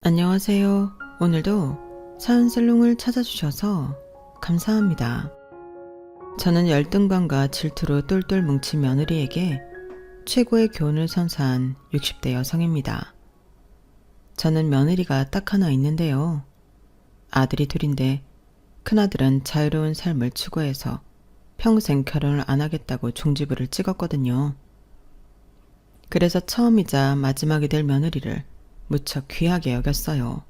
안녕하세요. 오늘도 사연슬롱을 찾아주셔서 감사합니다. 저는 열등감과 질투로 똘똘 뭉친 며느리에게 최고의 교훈을 선사한 60대 여성입니다. 저는 며느리가 딱 하나 있는데요. 아들이 둘인데 큰아들은 자유로운 삶을 추구해서 평생 결혼을 안 하겠다고 종지부를 찍었거든요. 그래서 처음이자 마지막이 될 며느리를 무척 귀하게 여겼어요.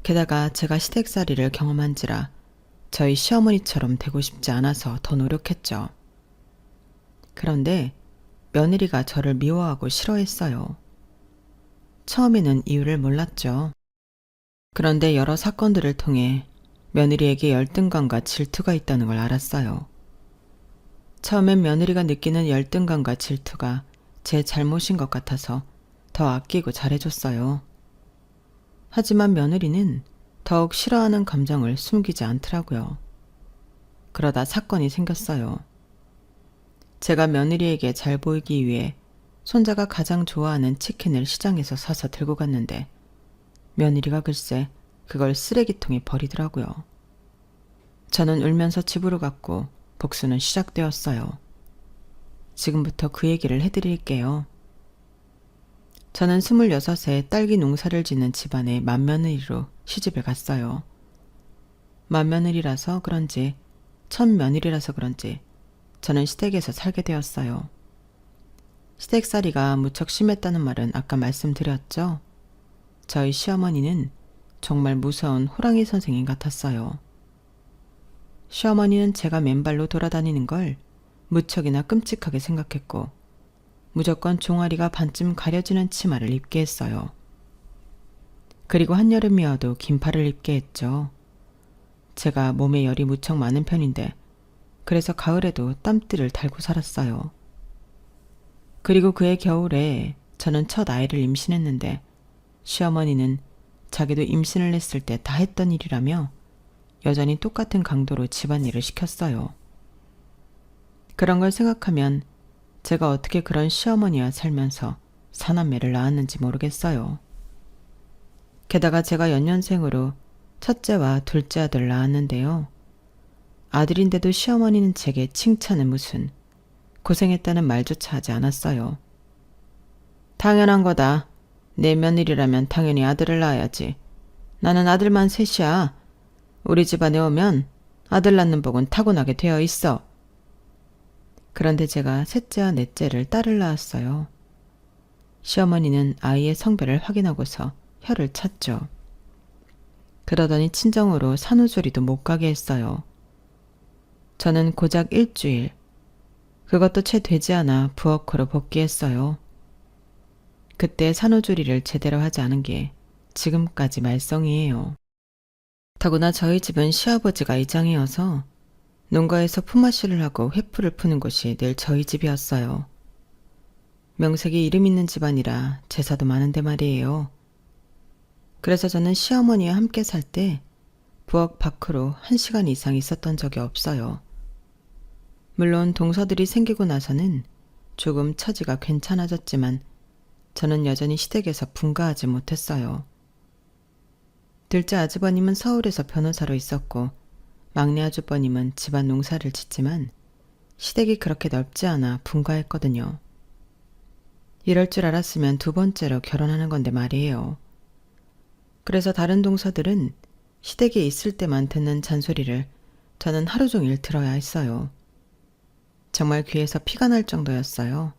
게다가 제가 시댁살이를 경험한지라 저희 시어머니처럼 되고 싶지 않아서 더 노력했죠. 그런데 며느리가 저를 미워하고 싫어했어요. 처음에는 이유를 몰랐죠. 그런데 여러 사건들을 통해 며느리에게 열등감과 질투가 있다는 걸 알았어요. 처음엔 며느리가 느끼는 열등감과 질투가 제 잘못인 것 같아서 더 아끼고 잘해줬어요. 하지만 며느리는 더욱 싫어하는 감정을 숨기지 않더라고요. 그러다 사건이 생겼어요. 제가 며느리에게 잘 보이기 위해 손자가 가장 좋아하는 치킨을 시장에서 사서 들고 갔는데 며느리가 글쎄 그걸 쓰레기통에 버리더라고요. 저는 울면서 집으로 갔고 복수는 시작되었어요. 지금부터 그 얘기를 해드릴게요. 저는 26에 딸기 농사를 짓는 집안의 맏며느리로 시집을 갔어요. 맏며느리라서 그런지 첫 며느리라서 그런지 저는 시댁에서 살게 되었어요. 시댁살이가 무척 심했다는 말은 아까 말씀드렸죠? 저희 시어머니는 정말 무서운 호랑이 선생님 같았어요. 시어머니는 제가 맨발로 돌아다니는 걸 무척이나 끔찍하게 생각했고 무조건 종아리가 반쯤 가려지는 치마를 입게 했어요. 그리고 한여름이어도 긴팔을 입게 했죠. 제가 몸에 열이 무척 많은 편인데 그래서 가을에도 땀띠를 달고 살았어요. 그리고 그해 겨울에 저는 첫 아이를 임신했는데 시어머니는 자기도 임신을 했을 때 다 했던 일이라며 여전히 똑같은 강도로 집안일을 시켰어요. 그런 걸 생각하면 제가 어떻게 그런 시어머니와 살면서 사남매를 낳았는지 모르겠어요. 게다가 제가 연년생으로 첫째와 둘째 아들을 낳았는데요. 아들인데도 시어머니는 제게 칭찬은 무슨 고생했다는 말조차 하지 않았어요. 당연한 거다. 내 며느리라면 당연히 아들을 낳아야지. 나는 아들만 셋이야. 우리 집안에 오면 아들 낳는 복은 타고나게 되어 있어. 그런데 제가 셋째와 넷째를 딸을 낳았어요. 시어머니는 아이의 성별을 확인하고서 혀를 찼죠. 그러더니 친정으로 산후조리도 못 가게 했어요. 저는 고작 일주일, 그것도 채 되지 않아 부엌으로 복귀했어요. 그때 산후조리를 제대로 하지 않은 게 지금까지 말썽이에요. 더구나 저희 집은 시아버지가 이장이어서 농가에서 품앗이를 하고 횃불을 푸는 곳이 늘 저희 집이었어요. 명색이 이름 있는 집안이라 제사도 많은데 말이에요. 그래서 저는 시어머니와 함께 살 때 부엌 밖으로 1시간 이상 있었던 적이 없어요. 물론 동서들이 생기고 나서는 조금 처지가 괜찮아졌지만 저는 여전히 시댁에서 분가하지 못했어요. 둘째 아주버님은 서울에서 변호사로 있었고 막내 아주버님은 집안 농사를 짓지만 시댁이 그렇게 넓지 않아 분가했거든요. 이럴 줄 알았으면 두 번째로 결혼하는 건데 말이에요. 그래서 다른 동서들은 시댁에 있을 때만 듣는 잔소리를 저는 하루 종일 들어야 했어요. 정말 귀에서 피가 날 정도였어요.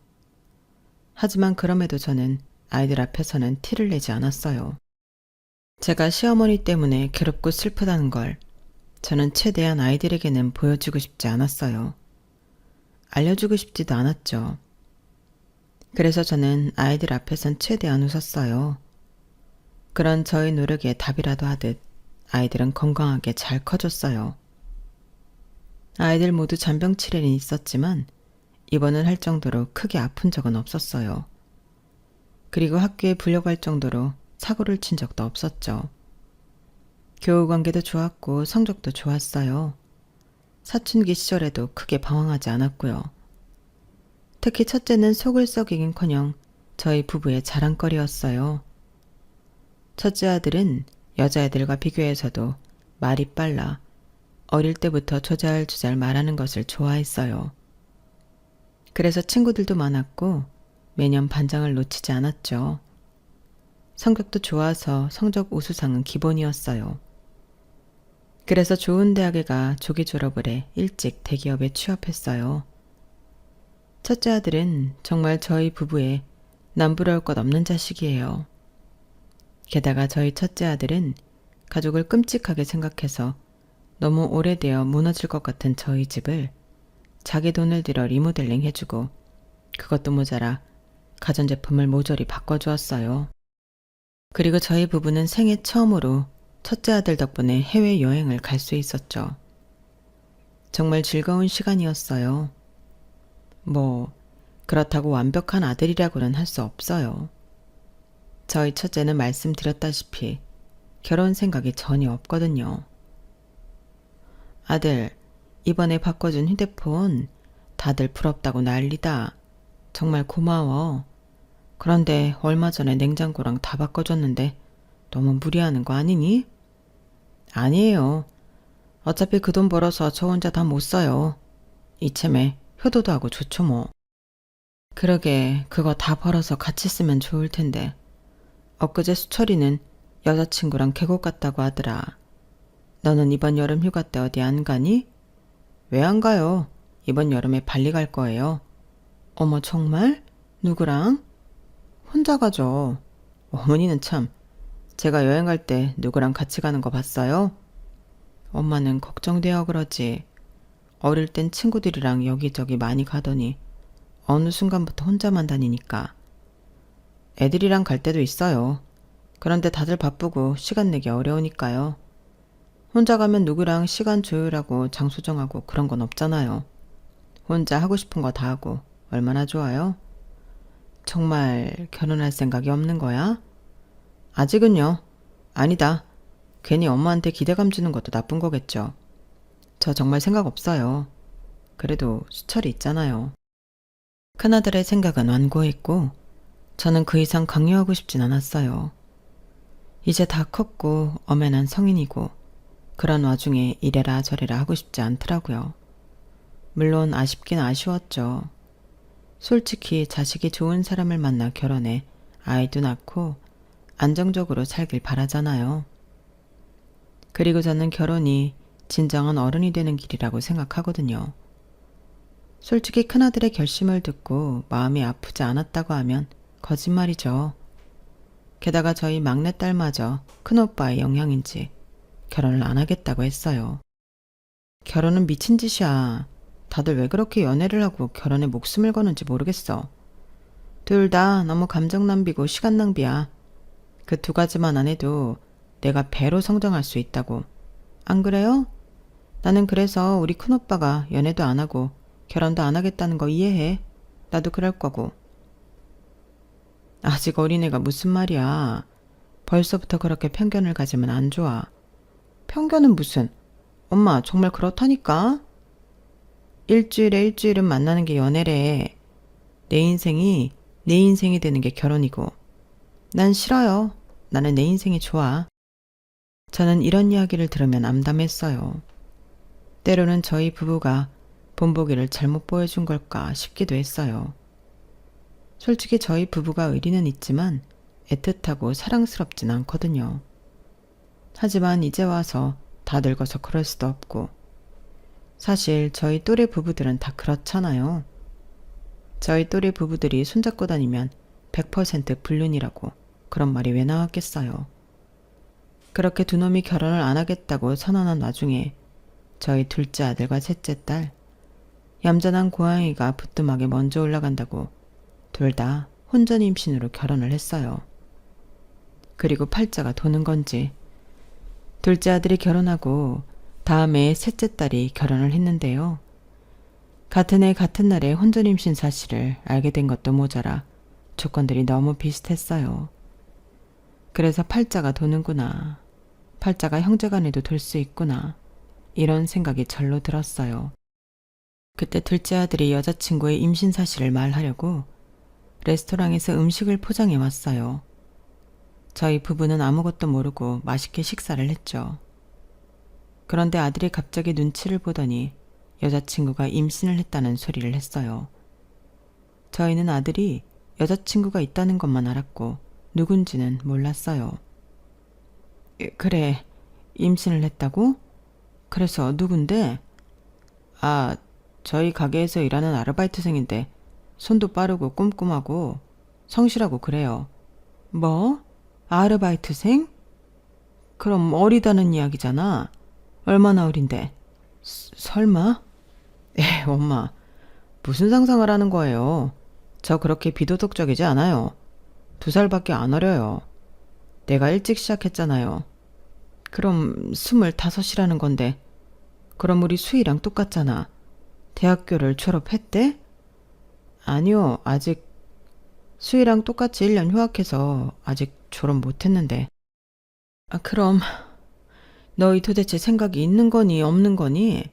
하지만 그럼에도 저는 아이들 앞에서는 티를 내지 않았어요. 제가 시어머니 때문에 괴롭고 슬프다는 걸 저는 최대한 아이들에게는 보여주고 싶지 않았어요. 알려주고 싶지도 않았죠. 그래서 저는 아이들 앞에선 최대한 웃었어요. 그런 저의 노력에 답이라도 하듯 아이들은 건강하게 잘 커졌어요. 아이들 모두 잔병치레는 있었지만 입원을 할 정도로 크게 아픈 적은 없었어요. 그리고 학교에 불려갈 정도로 사고를 친 적도 없었죠. 교우 관계도 좋았고 성적도 좋았어요. 사춘기 시절에도 크게 방황하지 않았고요. 특히 첫째는 속을 썩이긴커녕 저희 부부의 자랑거리였어요. 첫째 아들은 여자애들과 비교해서도 말이 빨라 어릴 때부터 조잘조잘 말하는 것을 좋아했어요. 그래서 친구들도 많았고 매년 반장을 놓치지 않았죠. 성격도 좋아서 성적 우수상은 기본이었어요. 그래서 좋은 대학에 가 조기 졸업을 해 일찍 대기업에 취업했어요. 첫째 아들은 정말 저희 부부의 남부러울 것 없는 자식이에요. 게다가 저희 첫째 아들은 가족을 끔찍하게 생각해서 너무 오래되어 무너질 것 같은 저희 집을 자기 돈을 들여 리모델링 해주고 그것도 모자라 가전제품을 모조리 바꿔주었어요. 그리고 저희 부부는 생애 처음으로 첫째 아들 덕분에 해외여행을 갈 수 있었죠. 정말 즐거운 시간이었어요. 그렇다고 완벽한 아들이라고는 할 수 없어요. 저희 첫째는 말씀드렸다시피 결혼 생각이 전혀 없거든요. 아들, 이번에 바꿔준 휴대폰 다들 부럽다고 난리다. 정말 고마워. 그런데 얼마 전에 냉장고랑 다 바꿔줬는데 너무 무리하는 거 아니니? 아니에요. 어차피 그 돈 벌어서 저 혼자 다 못 써요. 이참에 효도도 하고 좋죠 뭐. 그러게 그거 다 벌어서 같이 쓰면 좋을 텐데. 엊그제 수철이는 여자친구랑 계곡 갔다고 하더라. 너는 이번 여름 휴가 때 어디 안 가니? 왜 안 가요? 이번 여름에 발리 갈 거예요. 어머 정말? 누구랑? 혼자 가죠. 어머니는 참, 제가 여행 갈 때 누구랑 같이 가는 거 봤어요? 엄마는 걱정되어 그러지. 어릴 땐 친구들이랑 여기저기 많이 가더니 어느 순간부터 혼자만 다니니까. 애들이랑 갈 때도 있어요. 그런데 다들 바쁘고 시간 내기 어려우니까요. 혼자 가면 누구랑 시간 조율하고 장소 정하고 그런 건 없잖아요. 혼자 하고 싶은 거 다 하고 얼마나 좋아요? 정말 결혼할 생각이 없는 거야? 아직은요. 아니다. 괜히 엄마한테 기대감 주는 것도 나쁜 거겠죠. 저 정말 생각 없어요. 그래도 수철이 있잖아요. 큰아들의 생각은 완고했고 저는 그 이상 강요하고 싶진 않았어요. 이제 다 컸고 엄연한 성인이고 그런 와중에 이래라 저래라 하고 싶지 않더라고요. 물론 아쉽긴 아쉬웠죠. 솔직히 자식이 좋은 사람을 만나 결혼해 아이도 낳고 안정적으로 살길 바라잖아요. 그리고 저는 결혼이 진정한 어른이 되는 길이라고 생각하거든요. 솔직히 큰아들의 결심을 듣고 마음이 아프지 않았다고 하면 거짓말이죠. 게다가 저희 막내딸마저 큰오빠의 영향인지 결혼을 안 하겠다고 했어요. 결혼은 미친 짓이야. 다들 왜 그렇게 연애를 하고 결혼에 목숨을 거는지 모르겠어. 둘 다 너무 감정 낭비고 시간 낭비야. 그 두 가지만 안 해도 내가 배로 성장할 수 있다고. 안 그래요? 나는 그래서 우리 큰오빠가 연애도 안 하고 결혼도 안 하겠다는 거 이해해. 나도 그럴 거고. 아직 어린애가 무슨 말이야. 벌써부터 그렇게 편견을 가지면 안 좋아. 편견은 무슨. 엄마 정말 그렇다니까. 일주일에 일주일은 만나는 게 연애래. 내 인생이 되는 게 결혼이고. 난 싫어요. 나는 내 인생이 좋아. 저는 이런 이야기를 들으면 암담했어요. 때로는 저희 부부가 본보기를 잘못 보여준 걸까 싶기도 했어요. 솔직히 저희 부부가 의리는 있지만 애틋하고 사랑스럽진 않거든요. 하지만 이제 와서 다 늙어서 그럴 수도 없고 사실 저희 또래 부부들은 다 그렇잖아요. 저희 또래 부부들이 손잡고 다니면 100% 불륜이라고 그런 말이 왜 나왔겠어요. 그렇게 두 놈이 결혼을 안 하겠다고 선언한 와중에 저희 둘째 아들과 셋째 딸 얌전한 고양이가 부뚜막에 먼저 올라간다고 둘 다 혼전 임신으로 결혼을 했어요. 그리고 팔자가 도는 건지 둘째 아들이 결혼하고 다음에 셋째 딸이 결혼을 했는데요. 같은 해 같은 날에 혼전 임신 사실을 알게 된 것도 모자라 조건들이 너무 비슷했어요. 그래서 팔자가 도는구나. 팔자가 형제간에도 돌 수 있구나. 이런 생각이 절로 들었어요. 그때 둘째 아들이 여자친구의 임신 사실을 말하려고 레스토랑에서 음식을 포장해 왔어요. 저희 부부는 아무것도 모르고 맛있게 식사를 했죠. 그런데 아들이 갑자기 눈치를 보더니 여자친구가 임신을 했다는 소리를 했어요. 저희는 아들이 여자친구가 있다는 것만 알았고 누군지는 몰랐어요. 그래, 임신을 했다고? 그래서 누군데? 아, 저희 가게에서 일하는 아르바이트생인데 손도 빠르고 꼼꼼하고 성실하고 그래요. 뭐? 아르바이트생? 그럼 어리다는 이야기잖아. 얼마나 어린데? 설마? 엄마, 무슨 상상을 하는 거예요? 저 그렇게 비도덕적이지 않아요. 2살밖에 안 어려요. 내가 일찍 시작했잖아요. 그럼 25이라는 건데, 그럼 우리 수희랑 똑같잖아. 대학교를 졸업했대? 아니요, 아직 수희랑 똑같이 1년 휴학해서 아직 졸업 못했는데. 그럼 너희 도대체 생각이 있는 거니 없는 거니?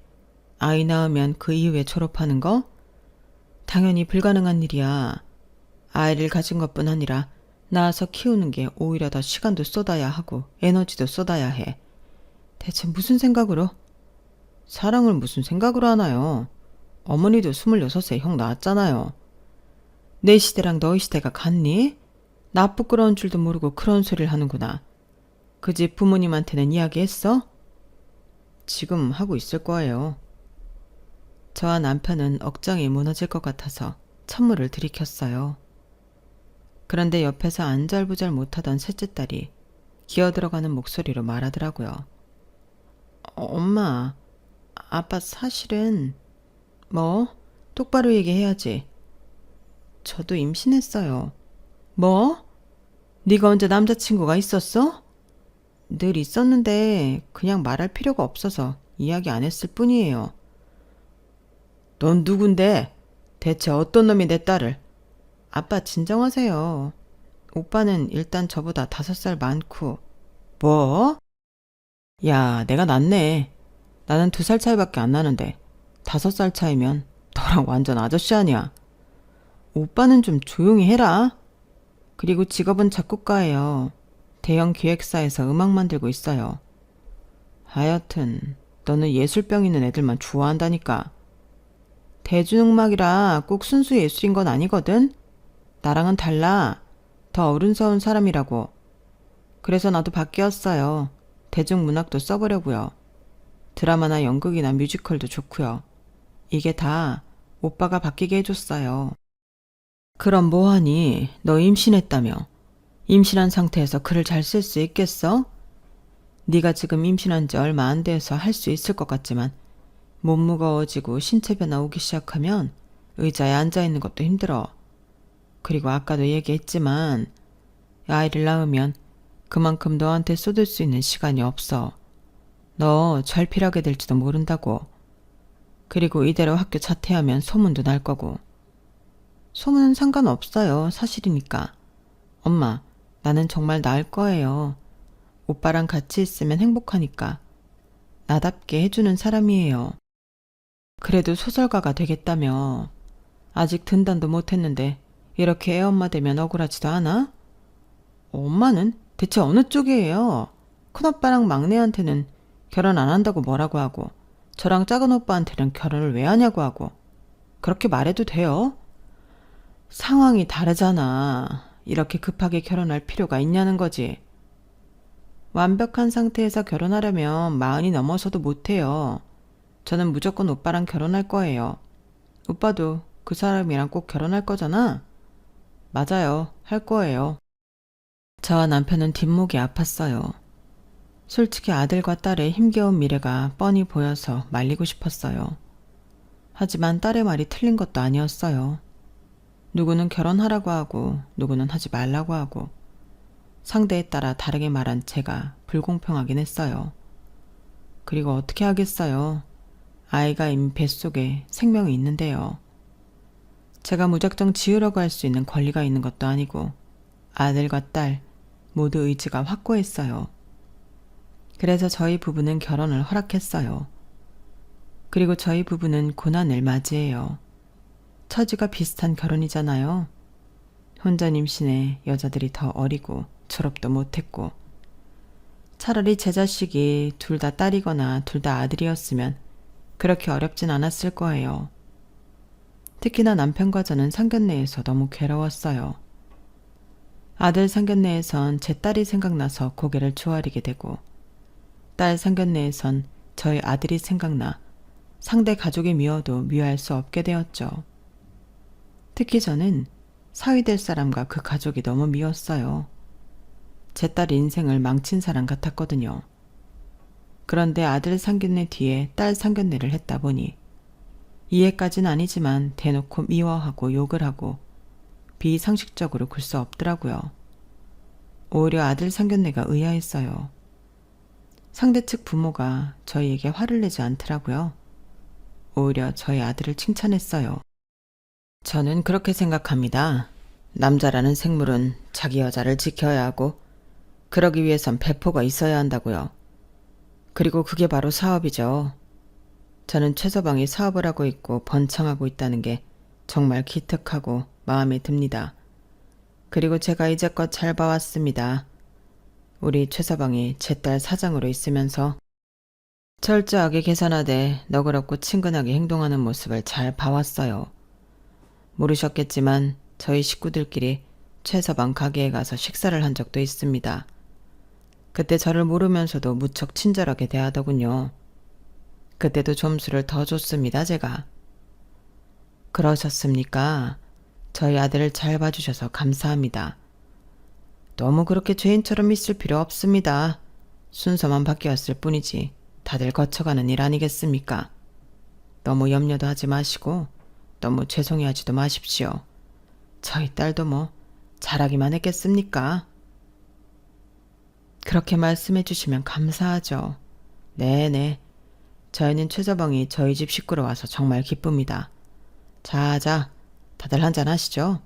아이 낳으면 그 이후에 졸업하는 거? 당연히 불가능한 일이야. 아이를 가진 것뿐 아니라 낳아서 키우는 게 오히려 더 시간도 쏟아야 하고 에너지도 쏟아야 해. 대체 무슨 생각으로? 사랑을 무슨 생각으로 하나요? 어머니도 26에 형 낳았잖아요. 내 시대랑 너희 시대가 같니? 나 부끄러운 줄도 모르고 그런 소리를 하는구나. 그 집 부모님한테는 이야기했어? 지금 하고 있을 거예요. 저와 남편은 억장이 무너질 것 같아서 찬물을 들이켰어요. 그런데 옆에서 안절부절 못하던 셋째 딸이 기어들어가는 목소리로 말하더라고요. 엄마, 아빠 사실은... 뭐? 똑바로 얘기해야지. 저도 임신했어요. 뭐? 네가 언제 남자친구가 있었어? 늘 있었는데 그냥 말할 필요가 없어서 이야기 안 했을 뿐이에요. 넌 누군데? 대체 어떤 놈이 내 딸을? 아빠 진정하세요. 오빠는 일단 저보다 5살 많고. 뭐? 야, 내가 낫네. 나는 2살 차이밖에 안 나는데 5살 차이면 너랑 완전 아저씨 아니야. 오빠는 좀 조용히 해라. 그리고 직업은 작곡가예요. 대형 기획사에서 음악 만들고 있어요. 하여튼 너는 예술병 있는 애들만 좋아한다니까. 대중음악이라 꼭 순수 예술인 건 아니거든. 나랑은 달라. 더 어른스러운 사람이라고. 그래서 나도 바뀌었어요. 대중문학도 써보려고요. 드라마나 연극이나 뮤지컬도 좋고요. 이게 다 오빠가 바뀌게 해줬어요. 그럼 뭐하니? 너 임신했다며. 임신한 상태에서 글을 잘 쓸 수 있겠어? 네가 지금 임신한 지 얼마 안 돼서 할 수 있을 것 같지만 몸 무거워지고 신체 변화 오기 시작하면 의자에 앉아있는 것도 힘들어. 그리고 아까도 얘기했지만 아이를 낳으면 그만큼 너한테 쏟을 수 있는 시간이 없어. 너 절필하게 될지도 모른다고. 그리고 이대로 학교 자퇴하면 소문도 날 거고. 소문은 상관없어요. 사실이니까. 엄마, 나는 정말 나을 거예요. 오빠랑 같이 있으면 행복하니까. 나답게 해주는 사람이에요. 그래도 소설가가 되겠다며. 아직 등단도 못했는데 이렇게 애엄마 되면 억울하지도 않아? 엄마는 대체 어느 쪽이에요? 큰오빠랑 막내한테는 결혼 안 한다고 뭐라고 하고 저랑 작은 오빠한테는 결혼을 왜 하냐고 하고 그렇게 말해도 돼요? 상황이 다르잖아. 이렇게 급하게 결혼할 필요가 있냐는 거지. 완벽한 상태에서 결혼하려면 40이 넘어서도 못해요. 저는 무조건 오빠랑 결혼할 거예요. 오빠도 그 사람이랑 꼭 결혼할 거잖아? 맞아요. 할 거예요. 저와 남편은 뒷목이 아팠어요. 솔직히 아들과 딸의 힘겨운 미래가 뻔히 보여서 말리고 싶었어요. 하지만 딸의 말이 틀린 것도 아니었어요. 누구는 결혼하라고 하고 누구는 하지 말라고 하고 상대에 따라 다르게 말한 제가 불공평하긴 했어요. 그리고 어떻게 하겠어요. 아이가 이미 뱃속에 생명이 있는데요. 제가 무작정 지으려고 할 수 있는 권리가 있는 것도 아니고 아들과 딸 모두 의지가 확고했어요. 그래서 저희 부부는 결혼을 허락했어요. 그리고 저희 부부는 고난을 맞이해요. 처지가 비슷한 결혼이잖아요. 혼자 임신해 여자들이 더 어리고 졸업도 못했고. 차라리 제 자식이 둘 다 딸이거나 둘 다 아들이었으면 그렇게 어렵진 않았을 거예요. 특히나 남편과 저는 상견례에서 너무 괴로웠어요. 아들 상견례에선 제 딸이 생각나서 고개를 조아리게 되고, 딸 상견례에선 저희 아들이 생각나 상대 가족이 미워도 미워할 수 없게 되었죠. 특히 저는 사위 될 사람과 그 가족이 너무 미웠어요. 제 딸 인생을 망친 사람 같았거든요. 그런데 아들 상견례 뒤에 딸 상견례를 했다 보니 이해까진 아니지만 대놓고 미워하고 욕을 하고 비상식적으로 굴 수 없더라고요. 오히려 아들 상견례가 의아했어요. 상대 측 부모가 저희에게 화를 내지 않더라고요. 오히려 저희 아들을 칭찬했어요. 저는 그렇게 생각합니다. 남자라는 생물은 자기 여자를 지켜야 하고 그러기 위해선 배포가 있어야 한다고요. 그리고 그게 바로 사업이죠. 저는 최서방이 사업을 하고 있고 번창하고 있다는 게 정말 기특하고 마음에 듭니다. 그리고 제가 이제껏 잘 봐왔습니다. 우리 최서방이 제 딸 사장으로 있으면서 철저하게 계산하되 너그럽고 친근하게 행동하는 모습을 잘 봐왔어요. 모르셨겠지만 저희 식구들끼리 최서방 가게에 가서 식사를 한 적도 있습니다. 그때 저를 모르면서도 무척 친절하게 대하더군요. 그때도 점수를 더 줬습니다, 제가. 그러셨습니까? 저희 아들을 잘 봐주셔서 감사합니다. 너무 그렇게 죄인처럼 있을 필요 없습니다. 순서만 바뀌었을 뿐이지 다들 거쳐가는 일 아니겠습니까? 너무 염려도 하지 마시고 너무 죄송해하지도 마십시오. 저희 딸도 뭐 잘하기만 했겠습니까? 그렇게 말씀해 주시면 감사하죠. 네네. 저희는 최서방이 저희 집 식구로 와서 정말 기쁩니다. 자자, 다들 한잔 하시죠.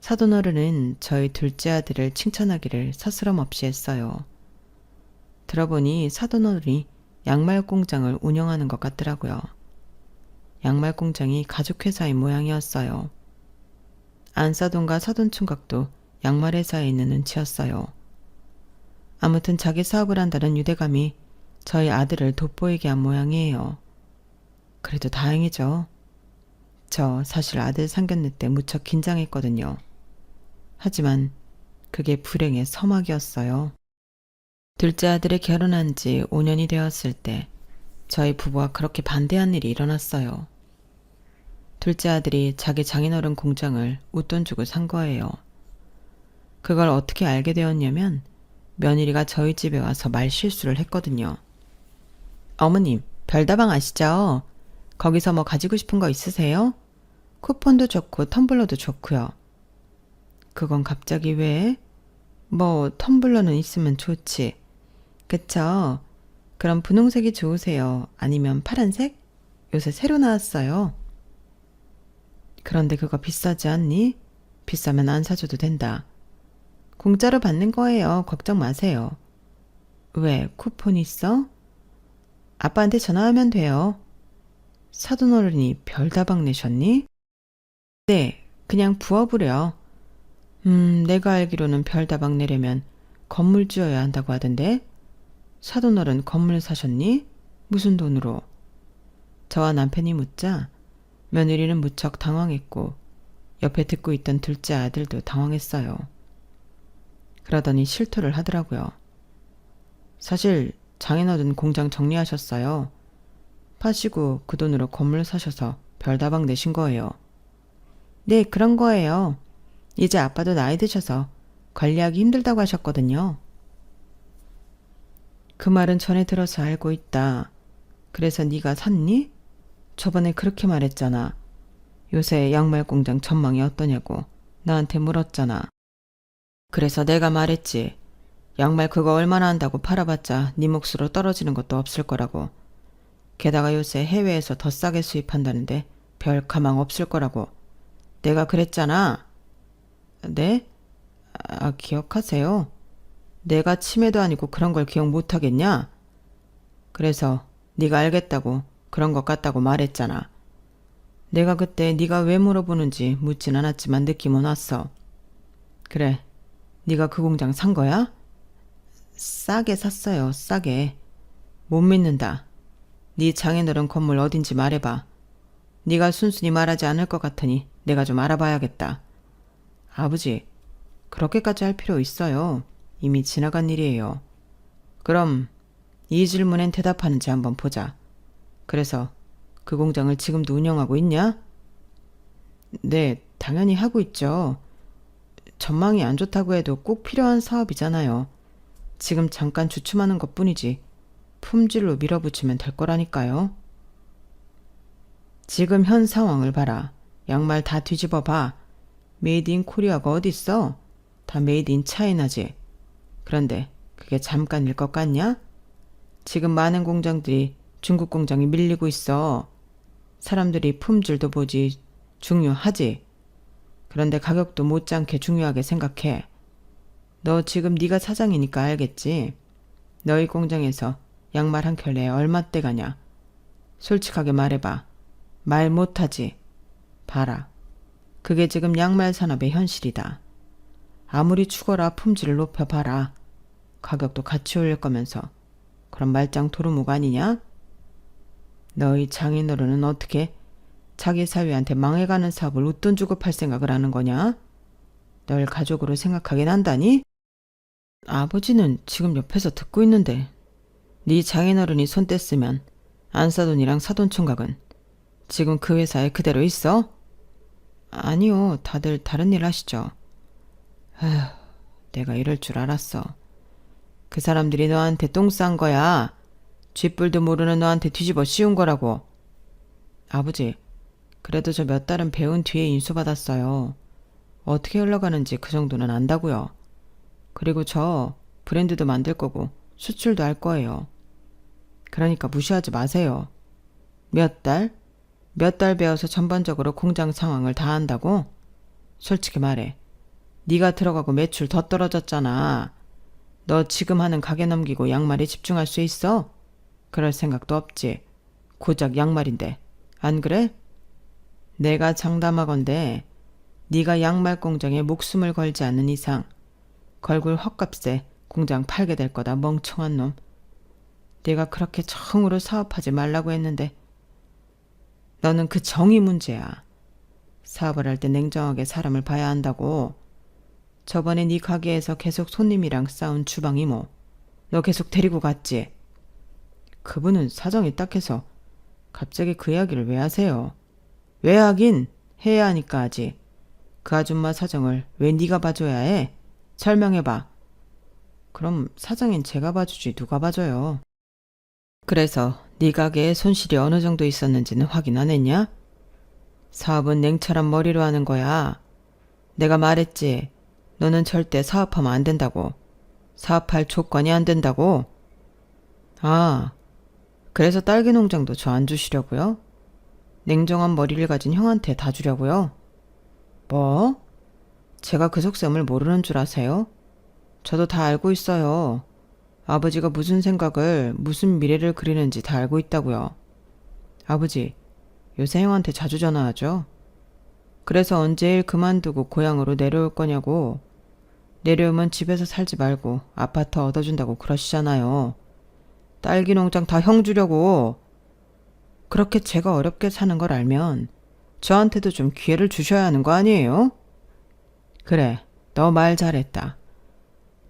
사돈어른은 저희 둘째 아들을 칭찬하기를 서스럼 없이 했어요. 들어보니 사돈어른이 양말 공장을 운영하는 것 같더라고요. 양말 공장이 가족회사인 모양이었어요. 안사돈과 사돈총각도 양말 회사에 있는 눈치였어요. 아무튼 자기 사업을 한다는 유대감이 저희 아들을 돋보이게 한 모양이에요. 그래도 다행이죠. 저 사실 아들 상견례 때 무척 긴장했거든요. 하지만 그게 불행의 서막이었어요. 둘째 아들이 결혼한 지 5년이 되었을 때 저희 부부와 그렇게 반대한 일이 일어났어요. 둘째 아들이 자기 장인어른 공장을 웃돈 주고 산 거예요. 그걸 어떻게 알게 되었냐면 며느리가 저희 집에 와서 말실수를 했거든요. 어머님, 별다방 아시죠? 거기서 뭐 가지고 싶은 거 있으세요? 쿠폰도 좋고 텀블러도 좋고요. 그건 갑자기 왜? 뭐 텀블러는 있으면 좋지. 그쵸? 그럼 분홍색이 좋으세요? 아니면 파란색? 요새 새로 나왔어요. 그런데 그거 비싸지 않니? 비싸면 안 사줘도 된다. 공짜로 받는 거예요. 걱정 마세요. 왜? 쿠폰 있어? 아빠한테 전화하면 돼요. 사돈어른이 별다방 내셨니? 네, 그냥 부업으려. 내가 알기로는 별다방 내려면 건물 지어야 한다고 하던데. 사돈어른 건물 사셨니? 무슨 돈으로? 저와 남편이 묻자 며느리는 무척 당황했고 옆에 듣고 있던 둘째 아들도 당황했어요. 그러더니 실토를 하더라고요. 사실 장인어른 공장 정리하셨어요. 파시고 그 돈으로 건물 사셔서 별다방 내신 거예요. 네, 그런 거예요. 이제 아빠도 나이 드셔서 관리하기 힘들다고 하셨거든요. 그 말은 전에 들어서 알고 있다. 그래서 네가 샀니? 저번에 그렇게 말했잖아. 요새 양말 공장 전망이 어떠냐고 나한테 물었잖아. 그래서 내가 말했지. 양말 그거 얼마나 한다고 팔아봤자 네 몫으로 떨어지는 것도 없을 거라고. 게다가 요새 해외에서 더 싸게 수입한다는데 별 가망 없을 거라고. 내가 그랬잖아. 네? 기억하세요? 내가 치매도 아니고 그런 걸 기억 못하겠냐? 그래서 네가 알겠다고 그런 것 같다고 말했잖아. 내가 그때 네가 왜 물어보는지 묻진 않았지만 느낌은 왔어. 그래, 네가 그 공장 산 거야? 싸게 샀어요, 싸게. 못 믿는다. 네 장인어른 건물 어딘지 말해봐. 네가 순순히 말하지 않을 것 같으니 내가 좀 알아봐야겠다. 아버지, 그렇게까지 할 필요 있어요. 이미 지나간 일이에요. 그럼 이 질문엔 대답하는지 한번 보자. 그래서 그 공장을 지금도 운영하고 있냐? 네, 당연히 하고 있죠. 전망이 안 좋다고 해도 꼭 필요한 사업이잖아요. 지금 잠깐 주춤하는 것뿐이지 품질로 밀어붙이면 될 거라니까요. 지금 현 상황을 봐라. 양말 다 뒤집어 봐. 메이드 인 코리아가 어딨어? 다 메이드 인 차이나지. 그런데 그게 잠깐일 것 같냐? 지금 많은 공장들이 중국 공장에 밀리고 있어. 사람들이 품질도 보지 중요하지. 그런데 가격도 못지않게 중요하게 생각해. 너 지금 네가 사장이니까 알겠지? 너희 공장에서 양말 한 켤레에 얼마대 가냐? 솔직하게 말해봐. 말 못하지? 봐라. 그게 지금 양말 산업의 현실이다. 아무리 죽어라 품질을 높여봐라. 가격도 같이 올릴 거면서. 그럼 말짱 도루묵 아니냐? 너희 장인어른은 어떻게 자기 사위한테 망해가는 사업을 웃돈 주고 팔 생각을 하는 거냐? 널 가족으로 생각하긴 한다니? 아버지는 지금 옆에서 듣고 있는데 네 장인어른이 손 뗐으면 안사돈이랑 사돈총각은 지금 그 회사에 그대로 있어? 아니요, 다들 다른 일 하시죠. 아휴, 내가 이럴 줄 알았어. 그 사람들이 너한테 똥 싼 거야. 쥐뿔도 모르는 너한테 뒤집어 씌운 거라고. 아버지, 그래도 저 몇 달은 배운 뒤에 인수받았어요. 어떻게 흘러가는지 그 정도는 안다고요. 그리고 저 브랜드도 만들 거고 수출도 할 거예요. 그러니까 무시하지 마세요. 몇 달? 몇 달 배워서 전반적으로 공장 상황을 다 안다고? 솔직히 말해. 네가 들어가고 매출 더 떨어졌잖아. 너 지금 하는 가게 넘기고 양말에 집중할 수 있어? 그럴 생각도 없지. 고작 양말인데. 안 그래? 내가 장담하건대 네가 양말 공장에 목숨을 걸지 않는 이상 걸굴 헛값에 공장 팔게 될 거다, 멍청한 놈. 네가 그렇게 정으로 사업하지 말라고 했는데 너는 그 정이 문제야. 사업을 할 때 냉정하게 사람을 봐야 한다고. 저번에 네 가게에서 계속 손님이랑 싸운 주방 이모, 너 계속 데리고 갔지? 그분은 사정이 딱해서 갑자기 그 이야기를 왜 하세요? 왜 하긴 해야 하니까 하지. 그 아줌마 사정을 왜 네가 봐줘야 해? 설명해봐. 그럼 사장인 제가 봐주지 누가 봐줘요. 그래서 네 가게에 손실이 어느 정도 있었는지는 확인 안 했냐? 사업은 냉철한 머리로 하는 거야. 내가 말했지. 너는 절대 사업하면 안 된다고. 사업할 조건이 안 된다고. 아, 그래서 딸기 농장도 저 안 주시려고요? 냉정한 머리를 가진 형한테 다 주려고요? 뭐? 제가 그 속셈을 모르는 줄 아세요? 저도 다 알고 있어요. 아버지가 무슨 생각을, 무슨 미래를 그리는지 다 알고 있다고요. 아버지, 요새 형한테 자주 전화하죠? 그래서 언제 일 그만두고 고향으로 내려올 거냐고. 내려오면 집에서 살지 말고 아파트 얻어준다고 그러시잖아요. 딸기 농장 다 형 주려고. 그렇게 제가 어렵게 사는 걸 알면 저한테도 좀 기회를 주셔야 하는 거 아니에요? 그래, 너 말 잘했다.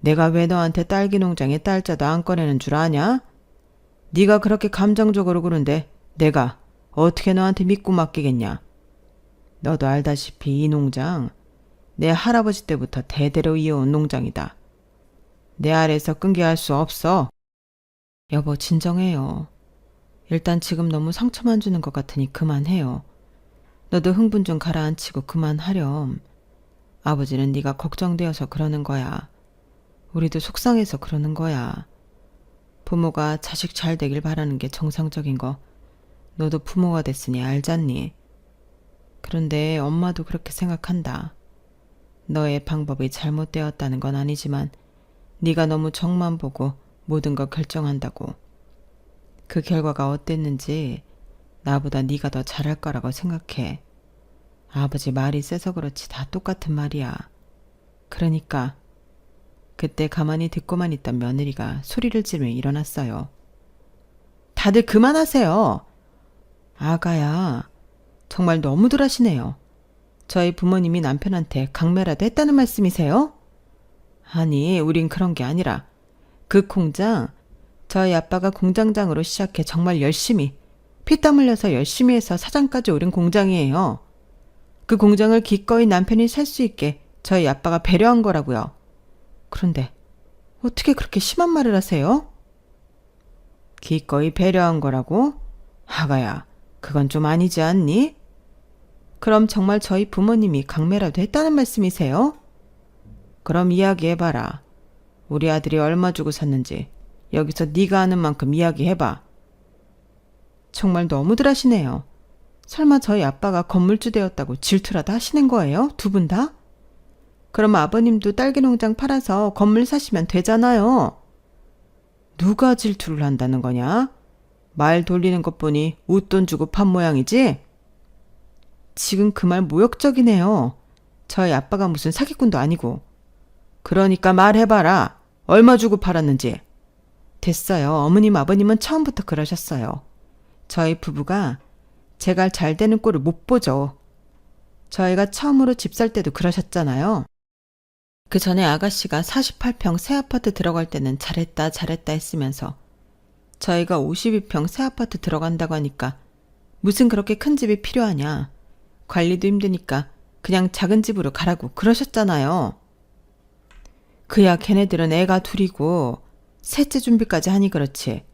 내가 왜 너한테 딸기 농장에 딸자도 안 꺼내는 줄 아냐? 네가 그렇게 감정적으로 구는데 내가 어떻게 너한테 믿고 맡기겠냐? 너도 알다시피 이 농장 내 할아버지 때부터 대대로 이어온 농장이다. 내 아래에서 끊게 할 수 없어. 여보, 진정해요. 일단 지금 너무 상처만 주는 것 같으니 그만해요. 너도 흥분 좀 가라앉히고 그만하렴. 아버지는 네가 걱정되어서 그러는 거야. 우리도 속상해서 그러는 거야. 부모가 자식 잘 되길 바라는 게 정상적인 거 너도 부모가 됐으니 알잖니. 그런데 엄마도 그렇게 생각한다. 너의 방법이 잘못되었다는 건 아니지만 네가 너무 정만 보고 모든 걸 결정한다고. 그 결과가 어땠는지 나보다 네가 더 잘할 거라고 생각해. 아버지 말이 세서 그렇지 다 똑같은 말이야. 그러니까 그때 가만히 듣고만 있던 며느리가 소리를 지르며 일어났어요. 다들 그만하세요. 아가야, 정말 너무들 하시네요. 저희 부모님이 남편한테 강매라도 했다는 말씀이세요? 아니, 우린 그런 게 아니라 그 공장, 저희 아빠가 공장장으로 시작해 정말 열심히, 피땀 흘려서 열심히 해서 사장까지 오른 공장이에요. 그 공장을 기꺼이 남편이 살 수 있게 저희 아빠가 배려한 거라고요. 그런데 어떻게 그렇게 심한 말을 하세요? 기꺼이 배려한 거라고? 아가야, 그건 좀 아니지 않니? 그럼 정말 저희 부모님이 강매라도 했다는 말씀이세요? 그럼 이야기해봐라. 우리 아들이 얼마 주고 샀는지 여기서 네가 아는 만큼 이야기해봐. 정말 너무들 하시네요. 설마 저희 아빠가 건물주 되었다고 질투라도 하시는 거예요? 두 분 다? 그럼 아버님도 딸기 농장 팔아서 건물 사시면 되잖아요. 누가 질투를 한다는 거냐? 말 돌리는 것 보니 웃돈 주고 판 모양이지? 지금 그 말 모욕적이네요. 저희 아빠가 무슨 사기꾼도 아니고. 그러니까 말해봐라. 얼마 주고 팔았는지. 됐어요. 어머님 아버님은 처음부터 그러셨어요. 저희 부부가 제가 잘 되는 꼴을 못 보죠. 저희가 처음으로 집 살 때도 그러셨잖아요. 그 전에 아가씨가 48평 새 아파트 들어갈 때는 잘했다 했으면서 저희가 52평 새 아파트 들어간다고 하니까 무슨 그렇게 큰 집이 필요하냐. 관리도 힘드니까 그냥 작은 집으로 가라고 그러셨잖아요. 그야 걔네들은 애가 둘이고 셋째 준비까지 하니 그렇지.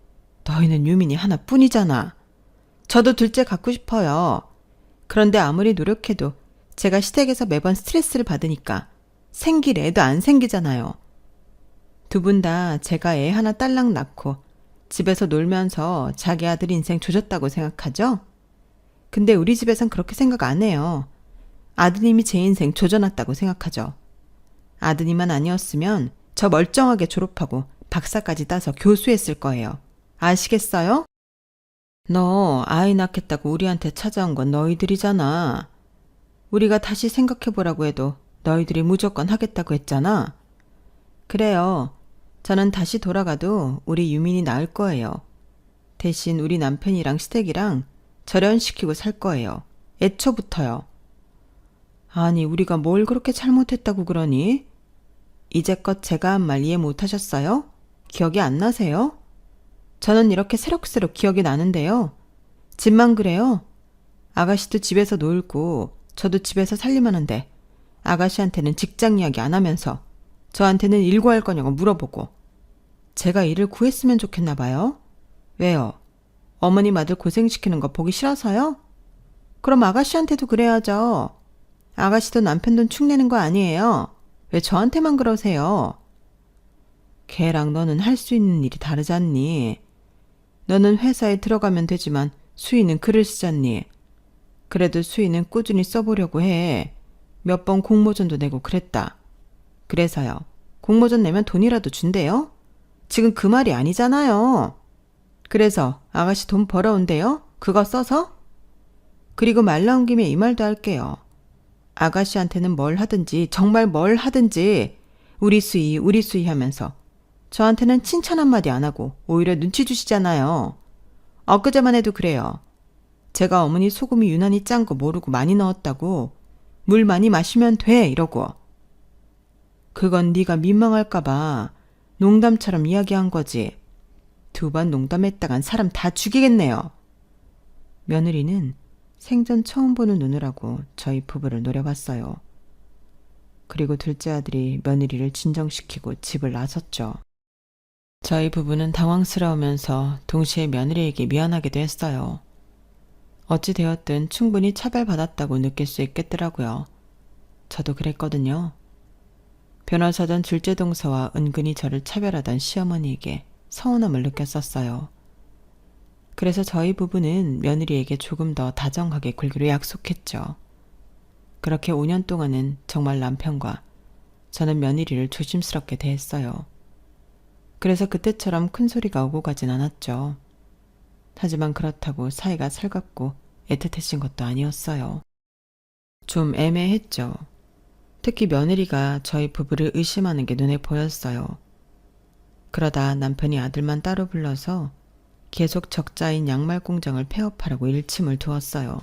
너희는 유민이 하나뿐이잖아. 저도 둘째 갖고 싶어요. 그런데 아무리 노력해도 제가 시댁에서 매번 스트레스를 받으니까 생길 애도 안 생기잖아요. 두 분 다 제가 애 하나 딸랑 낳고 집에서 놀면서 자기 아들 인생 조졌다고 생각하죠? 근데 우리 집에선 그렇게 생각 안 해요. 아드님이 제 인생 조져놨다고 생각하죠. 아드님만 아니었으면 저 멀쩡하게 졸업하고 박사까지 따서 교수했을 거예요. 아시겠어요? 너 아이 낳겠다고 우리한테 찾아온 건 너희들이잖아. 우리가 다시 생각해보라고 해도 너희들이 무조건 하겠다고 했잖아. 그래요. 저는 다시 돌아가도 우리 유민이 낳을 거예요. 대신 우리 남편이랑 시댁이랑 절연시키고 살 거예요. 애초부터요. 아니, 우리가 뭘 그렇게 잘못했다고 그러니? 이제껏 제가 한 말 이해 못하셨어요? 기억이 안 나세요? 저는 이렇게 새록새록 기억이 나는데요. 집만 그래요. 아가씨도 집에서 놀고 저도 집에서 살림하는데 아가씨한테는 직장 이야기 안 하면서 저한테는 일과할 거냐고 물어보고 제가 일을 구했으면 좋겠나 봐요. 왜요? 어머님 아들 고생시키는 거 보기 싫어서요? 그럼 아가씨한테도 그래야죠. 아가씨도 남편 돈 축내는 거 아니에요? 왜 저한테만 그러세요? 걔랑 너는 할 수 있는 일이 다르잖니. 너는 회사에 들어가면 되지만 수희는 글을 쓰잖니. 그래도 수희는 꾸준히 써보려고 해. 몇 번 공모전도 내고 그랬다. 그래서요. 공모전 내면 돈이라도 준대요? 지금 그 말이 아니잖아요. 그래서 아가씨 돈 벌어온대요? 그거 써서? 그리고 말 나온 김에 이 말도 할게요. 아가씨한테는 뭘 하든지 정말 뭘 하든지 우리 수희 하면서 저한테는 칭찬 한마디 안 하고 오히려 눈치 주시잖아요. 엊그제만 해도 그래요. 제가 어머니 소금이 유난히 짠 거 모르고 많이 넣었다고 물 많이 마시면 돼 이러고. 그건 네가 민망할까 봐 농담처럼 이야기한 거지. 두 번 농담했다간 사람 다 죽이겠네요. 며느리는 생전 처음 보는 눈으라고 저희 부부를 노려봤어요. 그리고 둘째 아들이 며느리를 진정시키고 집을 나섰죠. 저희 부부는 당황스러우면서 동시에 며느리에게 미안하기도 했어요. 어찌 되었든 충분히 차별받았다고 느낄 수 있겠더라고요. 저도 그랬거든요. 변호사던 둘째 동서와 은근히 저를 차별하던 시어머니에게 서운함을 느꼈었어요. 그래서 저희 부부는 며느리에게 조금 더 다정하게 굴기로 약속했죠. 그렇게 5년 동안은 정말 남편과 저는 며느리를 조심스럽게 대했어요. 그래서 그때처럼 큰 소리가 오고 가진 않았죠. 하지만 그렇다고 사이가 살갑고 애틋해진 것도 아니었어요. 좀 애매했죠. 특히 며느리가 저희 부부를 의심하는 게 눈에 보였어요. 그러다 남편이 아들만 따로 불러서 계속 적자인 양말 공장을 폐업하라고 일침을 두었어요.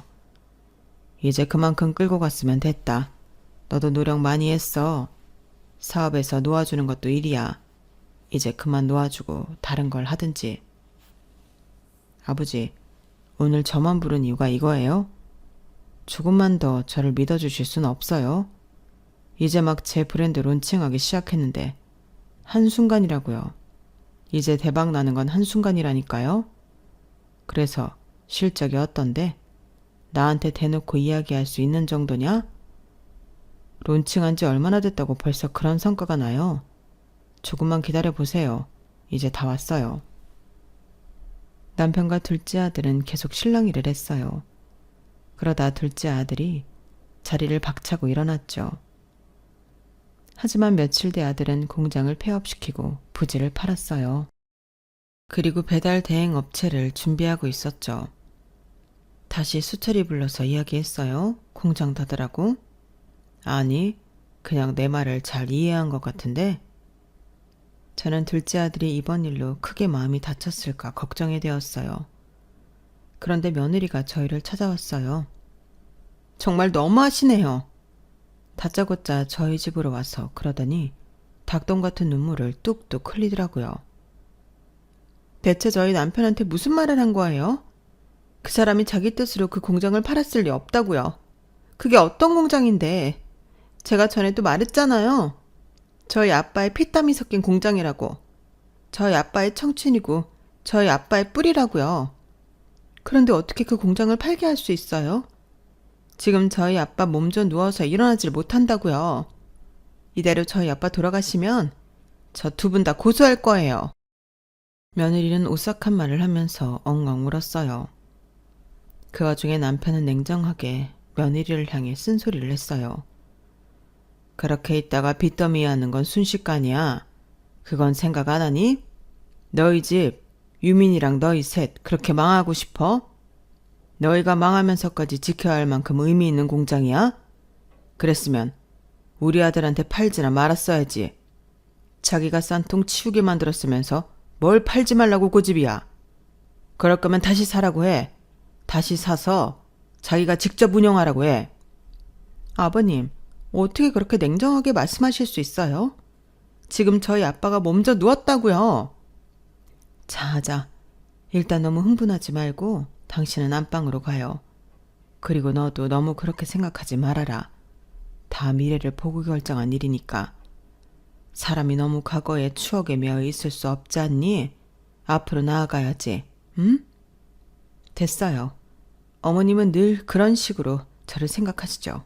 이제 그만큼 끌고 갔으면 됐다. 너도 노력 많이 했어. 사업에서 놓아주는 것도 일이야. 이제 그만 놓아주고 다른 걸 하든지. 아버지, 오늘 저만 부른 이유가 이거예요? 조금만 더 저를 믿어주실 순 없어요? 이제 막 제 브랜드 론칭하기 시작했는데 한순간이라고요. 이제 대박 나는 건 한순간이라니까요. 그래서 실적이 어떤데? 나한테 대놓고 이야기할 수 있는 정도냐? 론칭한 지 얼마나 됐다고 벌써 그런 성과가 나요? 조금만 기다려보세요. 이제 다 왔어요. 남편과 둘째 아들은 계속 실랑이를 했어요. 그러다 둘째 아들이 자리를 박차고 일어났죠. 하지만 며칠 뒤 아들은 공장을 폐업시키고 부지를 팔았어요. 그리고 배달 대행 업체를 준비하고 있었죠. 다시 수철이 불러서 이야기했어요. 공장 닫으라고? 아니, 그냥 내 말을 잘 이해한 것 같은데. 저는 둘째 아들이 이번 일로 크게 마음이 다쳤을까 걱정이 되었어요. 그런데 며느리가 저희를 찾아왔어요. 정말 너무하시네요. 다짜고짜 저희 집으로 와서 그러더니 닭똥 같은 눈물을 뚝뚝 흘리더라고요. 대체 저희 남편한테 무슨 말을 한 거예요? 그 사람이 자기 뜻으로 그 공장을 팔았을 리 없다고요. 그게 어떤 공장인데. 제가 전에도 말했잖아요. 저희 아빠의 피땀이 섞인 공장이라고. 저희 아빠의 청춘이고 저희 아빠의 뿌리라고요. 그런데 어떻게 그 공장을 팔게 할 수 있어요? 지금 저희 아빠 몸 좀 누워서 일어나질 못한다고요. 이대로 저희 아빠 돌아가시면 저 두 분 다 고소할 거예요. 며느리는 오싹한 말을 하면서 엉엉 울었어요. 그 와중에 남편은 냉정하게 며느리를 향해 쓴소리를 했어요. 그렇게 있다가 빚더미 하는 건 순식간이야. 그건 생각 안 하니? 너희 집, 유민이랑 너희 셋 그렇게 망하고 싶어? 너희가 망하면서까지 지켜야 할 만큼 의미 있는 공장이야? 그랬으면 우리 아들한테 팔지나 말았어야지. 자기가 싼통 치우게 만들었으면서 뭘 팔지 말라고 고집이야. 그럴 거면 다시 사라고 해. 다시 사서 자기가 직접 운영하라고 해. 아버님, 어떻게 그렇게 냉정하게 말씀하실 수 있어요? 지금 저희 아빠가 몸져 누웠다고요. 자, 일단 너무 흥분하지 말고 당신은 안방으로 가요. 그리고 너도 너무 그렇게 생각하지 말아라. 다 미래를 보고 결정한 일이니까. 사람이 너무 과거의 추억에 매여 있을 수 없지 않니? 앞으로 나아가야지. 응? 됐어요. 어머님은 늘 그런 식으로 저를 생각하시죠.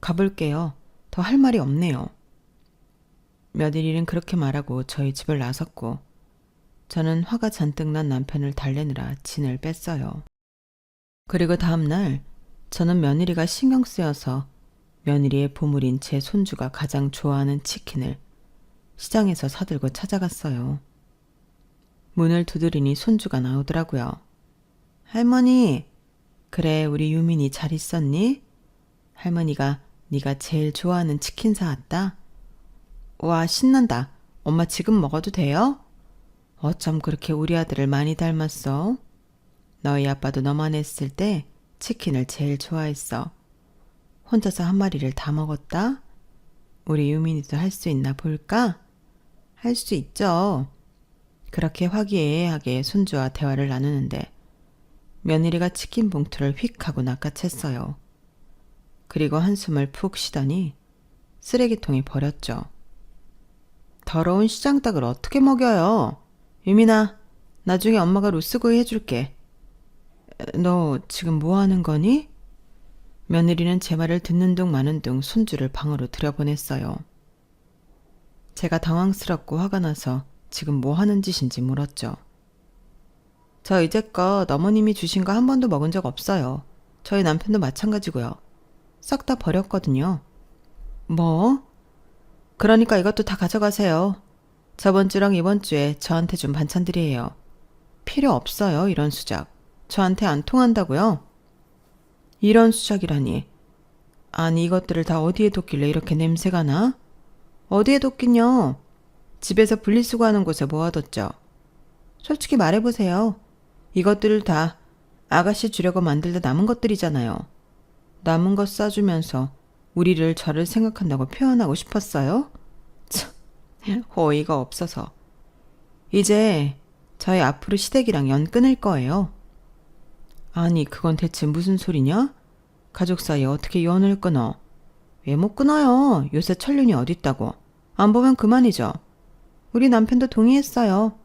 가볼게요. 더 할 말이 없네요. 며느리는 그렇게 말하고 저희 집을 나섰고 저는 화가 잔뜩 난 남편을 달래느라 진을 뺐어요. 그리고 다음날 저는 며느리가 신경 쓰여서 며느리의 보물인 제 손주가 가장 좋아하는 치킨을 시장에서 사들고 찾아갔어요. 문을 두드리니 손주가 나오더라고요. 할머니, 그래 우리 유민이 잘 있었니? 할머니가 네가 제일 좋아하는 치킨 사왔다. 와, 신난다. 엄마 지금 먹어도 돼요? 어쩜 그렇게 우리 아들을 많이 닮았어? 너희 아빠도 너만 했을 때 치킨을 제일 좋아했어. 혼자서 한 마리를 다 먹었다? 우리 유민이도 할 수 있나 볼까? 할 수 있죠. 그렇게 화기애애하게 손주와 대화를 나누는데 며느리가 치킨 봉투를 휙 하고 낚아챘어요. 그리고 한숨을 푹 쉬더니 쓰레기통에 버렸죠. 더러운 시장닭을 어떻게 먹여요? 유민아, 나중에 엄마가 로스구이 해줄게. 너 지금 뭐 하는 거니? 며느리는 제 말을 듣는 둥 마는 둥 손주를 방으로 들여보냈어요. 제가 당황스럽고 화가 나서 지금 뭐 하는 짓인지 물었죠. 저 이제껏 어머님이 주신 거 한 번도 먹은 적 없어요. 저희 남편도 마찬가지고요. 싹 다 버렸거든요. 뭐? 그러니까 이것도 다 가져가세요. 저번 주랑 이번 주에 저한테 준 반찬들이에요. 필요 없어요, 이런 수작. 저한테 안 통한다고요? 이런 수작이라니. 아니 이것들을 다 어디에 뒀길래 이렇게 냄새가 나? 어디에 뒀긴요? 집에서 분리수거하는 곳에 모아뒀죠. 솔직히 말해보세요. 이것들을 다 아가씨 주려고 만들다 남은 것들이잖아요. 남은 것 싸주면서 우리를 저를 생각한다고 표현하고 싶었어요? 참, 어이가 없어서. 이제 저희 앞으로 시댁이랑 연 끊을 거예요. 아니 그건 대체 무슨 소리냐? 가족 사이에 어떻게 연을 끊어? 왜 못 끊어요? 요새 천륜이 어딨다고. 안 보면 그만이죠. 우리 남편도 동의했어요.